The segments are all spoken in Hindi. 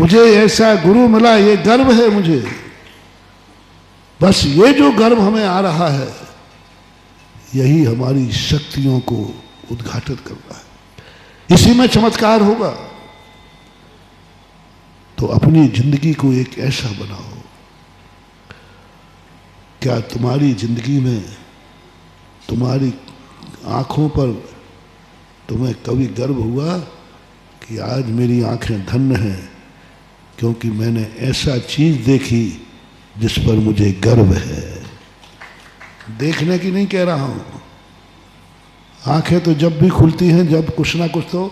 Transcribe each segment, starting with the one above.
मुझे ऐसा गुरु मिला, ये गर्व है मुझे। बस ये जो गर्व हमें आ रहा है, यही हमारी शक्तियों को उद्घाटित कर रहा है। इसी में चमत्कार होगा। तो अपनी जिंदगी को एक ऐसा बनाओ। क्या तुम्हारी जिंदगी में, तुम्हारी आंखों पर तुम्हें कभी गर्व हुआ कि आज मेरी आंखें धन्य हैं क्योंकि मैंने ऐसा चीज देखी जिस पर मुझे गर्व है? देखने की नहीं कह रहा हूं, आंखें तो जब भी खुलती हैं जब कुछ ना कुछ तो,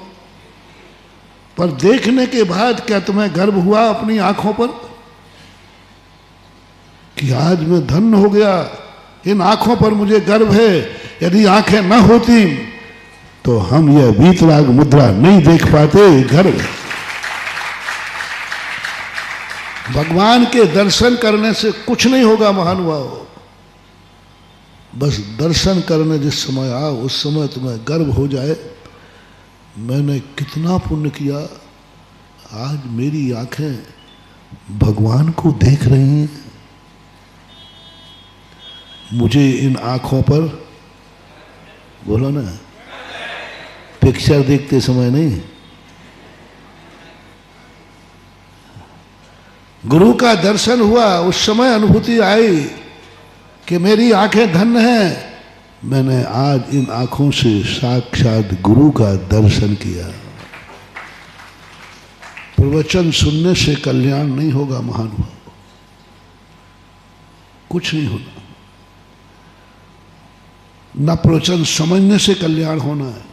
पर देखने के बाद क्या तुम्हें गर्व हुआ अपनी आंखों पर कि आज मैं धन्य हो गया, इन आंखों पर मुझे गर्व है? यदि आंखें न होती तो हम यह वीतराग मुद्रा नहीं देख पाते। गर्व। भगवान के दर्शन करने से कुछ नहीं होगा महानुभाव। बस दर्शन करने जिस समय आओ उस समय तुम्हें गर्व हो जाए, मैंने कितना पुण्य किया, आज मेरी आंखें भगवान को देख रही हैं। मुझे इन आंखों पर, बोलो ना, पिक्चर देखते समय नहीं, गुरु का दर्शन हुआ उस समय अनुभूति आई कि मेरी आंखें धन्य हैं, मैंने आज इन आंखों से साक्षात गुरु का दर्शन किया। प्रवचन सुनने से कल्याण नहीं होगा महानुभाव, कुछ नहीं होना। न प्रवचन समझने से कल्याण होना है।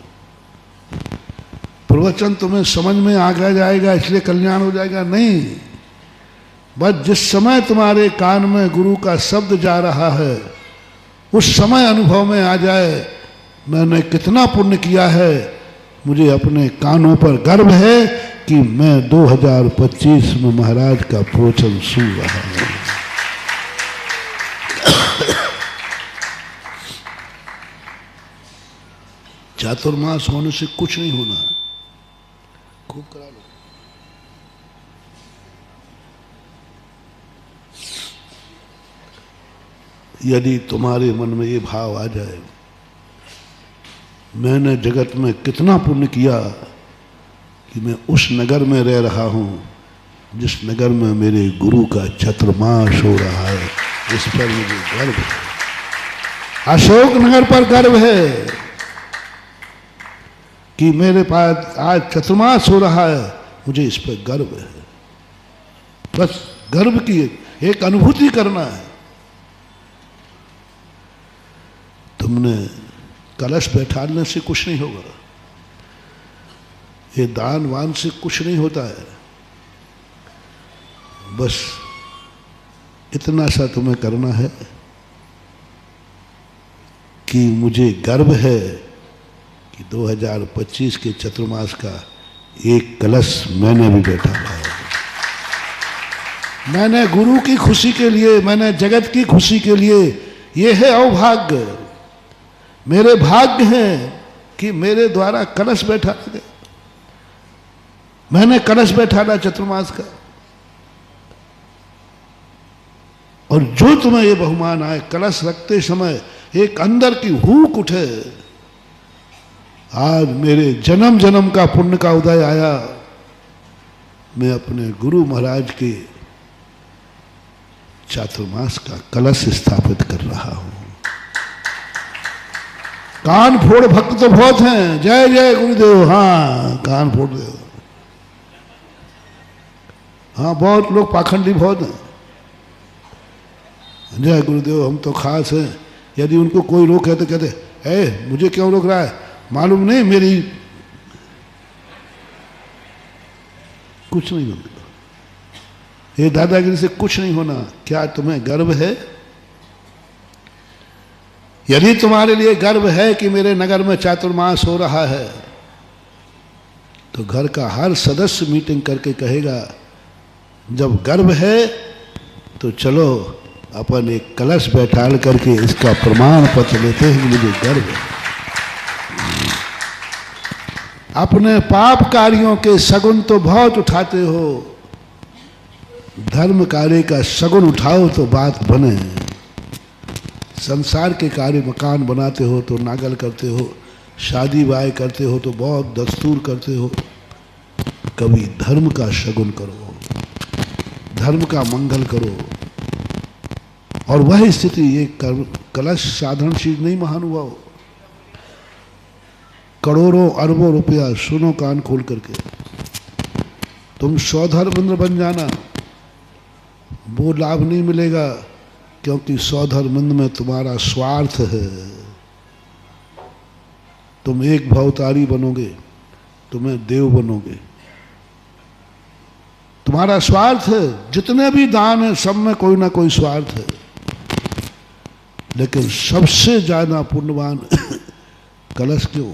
प्रवचन तुम्हें समझ में आ जाएगा इसलिए कल्याण हो जाएगा, नहीं। बस जिस समय तुम्हारे कान में गुरु का शब्द जा रहा है उस समय अनुभव में आ जाए, मैंने कितना पुण्य किया है, मुझे अपने कानों पर गर्व है कि मैं 2025 में महाराज का प्रवचन सुन रहा हूं। चातुर्मास होने से कुछ नहीं होना, खूब करा लो। यदि तुम्हारे मन में ये भाव आ जाए, मैंने जगत में कितना पुण्य किया कि मैं उस नगर में रह रहा हूं जिस नगर में मेरे गुरु का चातुर्मास हो रहा है, इस पर मुझे गर्व है। अशोक नगर पर गर्व है कि मेरे पास आज चातुर्मास हो रहा है, मुझे इस पर गर्व है। बस गर्व की एक अनुभूति करना है। तुमने कलश बैठाने से कुछ नहीं होगा, ये दान वान से कुछ नहीं होता है। बस इतना सा तुम्हें करना है कि मुझे गर्व है कि 2025 के चतुर्मास का एक कलश मैंने भी बैठा है। मैंने गुरु की खुशी के लिए, मैंने जगत की खुशी के लिए, ये है अवभाग्य। मेरे भाग्य हैं कि मेरे द्वारा कलश बैठा गया, मैंने कलश बैठाना चतुर्मास का। और जो तुम्हें ये बहुमान आए, कलश रखते समय एक अंदर की हूक उठे, आज मेरे जन्म जन्म का पुण्य का उदय आया, मैं अपने गुरु महाराज के चातुर्मास का कलश स्थापित कर रहा हूं। कान फोड़ भक्त तो बहुत हैं, जय जय गुरुदेव, हाँ कान फोड़ दे, हाँ बहुत लोग पाखंडी बहुत हैं, जय गुरुदेव हम तो खास हैं। यदि उनको कोई रोके तो कहते ए मुझे क्यों रोक रहा है, मालूम नहीं मेरी, कुछ नहीं होगा। ये दादागिरी से कुछ नहीं होना। क्या तुम्हें गर्व है? यदि तुम्हारे लिए गर्व है कि मेरे नगर में चातुर्मास हो रहा है, तो घर का हर सदस्य मीटिंग करके कहेगा जब गर्व है तो चलो अपन एक कलश बैठाल करके इसका प्रमाण पत्र लेते हैं कि मुझे गर्व है। अपने पाप कार्यों के सगुन तो बहुत उठाते हो, धर्म कार्य का शगुन उठाओ तो बात बने। संसार के कार्य, मकान बनाते हो तो नागल करते हो, शादी ब्याह करते हो तो बहुत दस्तूर करते हो। कभी धर्म का शगुन करो, धर्म का मंगल करो। और वह स्थिति, ये कलश साधारण चीज नहीं महानुभाव। करोड़ों अरबों रुपया, सुनो कान खोल करके, तुम सौधर्मेंद्र बन जाना, वो लाभ नहीं मिलेगा, क्योंकि सौधर्मेंद्र में तुम्हारा स्वार्थ है। तुम एक भवतारी बनोगे, तुम्हें देव बनोगे, तुम्हारा स्वार्थ है। जितने भी दान है सब में कोई ना कोई स्वार्थ है। लेकिन सबसे ज्यादा पुण्यवान कलश क्यों?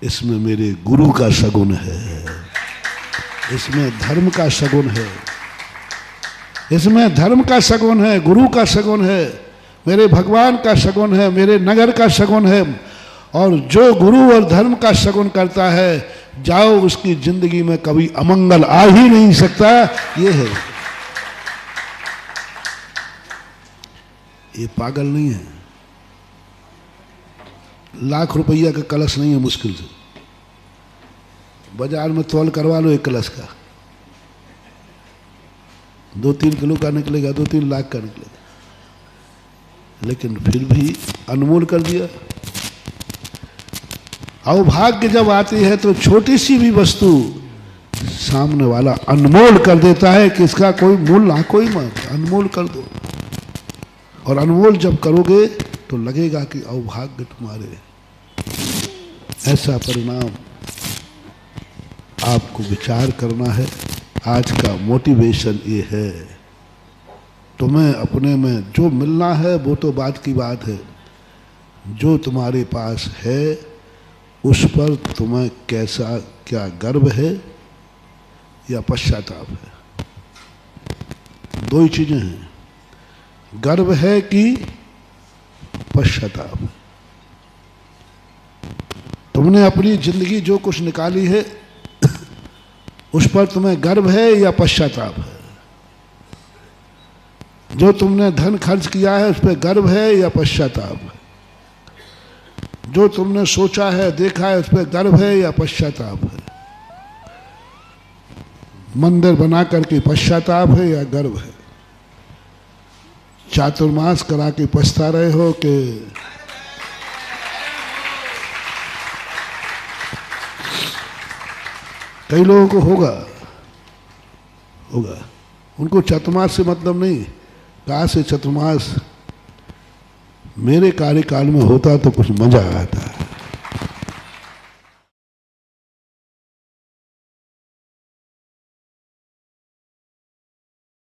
इसमें मेरे गुरु का सगुन है, इसमें धर्म का सगुन है, इसमें धर्म का सगुन है, गुरु का सगुन है, मेरे भगवान का सगुन है, मेरे नगर का सगुन है। और जो गुरु और धर्म का सगुन करता है, जाओ उसकी जिंदगी में कभी अमंगल आ ही नहीं सकता। ये है, ये पागल नहीं है। लाख रुपया का कलश नहीं है मुश्किल से, बाजार में तौल करवा लो एक कलश का, 2-3 किलो का निकलेगा, 2-3 लाख का निकलेगा। लेकिन फिर भी अनमोल कर दिया। अभाग्य जब आती है तो छोटी सी भी वस्तु सामने वाला अनमोल कर देता है कि इसका कोई मूल ना कोई मत, अनमोल कर दो। और अनमोल जब करोगे तो लगेगा कि अभाग्य तुम्हारे। ऐसा परिणाम आपको विचार करना है। आज का मोटिवेशन ये है, तुम्हें अपने में जो मिलना है वो तो बात की बात है, जो तुम्हारे पास है उस पर तुम्हें कैसा, क्या गर्व है या पश्चाताप है? दो ही चीजें हैं, गर्व है कि पश्चाताप। तुमने अपनी जिंदगी जो कुछ निकाली है उस पर तुम्हें गर्व है या पश्चाताप है? जो तुमने धन खर्च किया है उस पर गर्व है या पश्चाताप है? जो तुमने सोचा है, देखा है, उस पर गर्व है या पश्चाताप है? मंदिर बना करके पश्चाताप है या गर्व है? चातुर्मास करा के पछता रहे हो कि कई लोगों को होगा, उनको चातुर्मास से मतलब नहीं। कहा से चातुर्मास मेरे कार्यकाल में होता तो कुछ मजा आता है।